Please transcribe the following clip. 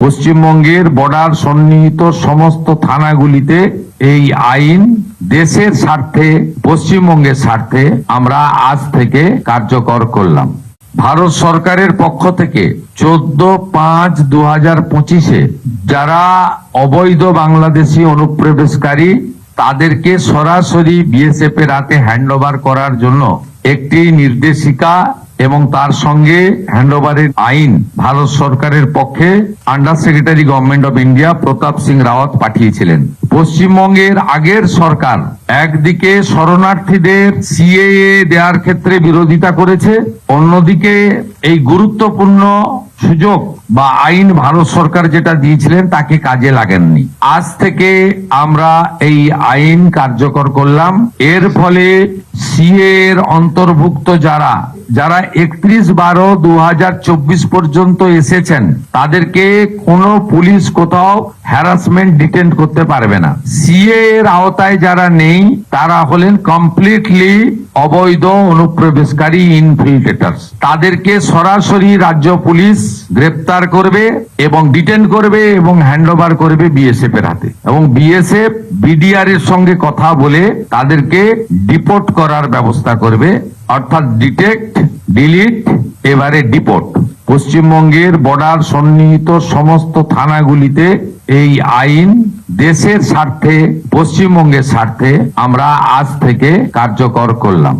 পশ্চিমবঙ্গের বর্ডার সন্নিহিত সমস্ত থানাগুলিতে এই আইন দেশের স্বার্থে, পশ্চিমবঙ্গের স্বার্থে আমরা আজ থেকে কার্যকর করলাম। ভারত সরকারের পক্ষ থেকে 14/5/2025 যারা অবৈধ বাংলাদেশি অনুপ্রবেশকারী তাদেরকে সরাসরি বিএসএফ এর হাতে হ্যান্ডওভার করার জন্য একটি নির্দেশিকা এবং তার সঙ্গে হ্যান্ডওভারের আইন ভারত সরকারের পক্ষে under secretary government of India Pratap Singh Rawat পাঠিয়েছিলেন। পশ্চিমবঙ্গের আগের সরকার একদিকে শরণার্থীদের সিএএ দেওয়ার ক্ষেত্রে বিরোধিতা করেছে, অন্যদিকে এই গুরুত্বপূর্ণ সুযোগ বা আইন ভারত সরকার যেটা দিয়েছিলেন তাকে কাজে লাগেননি। আজ থেকে আমরা এই আইন কার্যকর করলাম। এর ফলে সিএ এর অন্তর্ভুক্ত যারা 31/12/2024 পর্যন্ত এসেছেন তাদেরকে কোনো পুলিশ কোথাও হ্যারাসমেন্ট ডিটেন্ট করতে পারবে না। সিএ এর আওতায় যারা নেই তারা হলেন কমপ্লিটলি অবৈধ অনুপ্রবেশকারী ইনফিল্ট্রেটার্স। তাদেরকে সরাসরি রাজ্য পুলিশ গ্রেপ্তার করবে এবং ডিটেন করবে এবং হ্যান্ডওভার করবে বিএসএফ এর হাতে, এবং বিএসএফ বিডিআর এর সঙ্গে কথা বলে তাদেরকে ডিপোর্ট করার ব্যবস্থা করবে, অর্থাৎ ডিটেক্ট, ডিলিট, এবারে ডিপোর্ট। পশ্চিমবঙ্গের বর্ডার সন্নিহিত সমস্ত থানাগুলিতে এই আইন দেশের স্বার্থে, পশ্চিমবঙ্গের স্বার্থে আমরা আজ থেকে কার্যকর করলাম।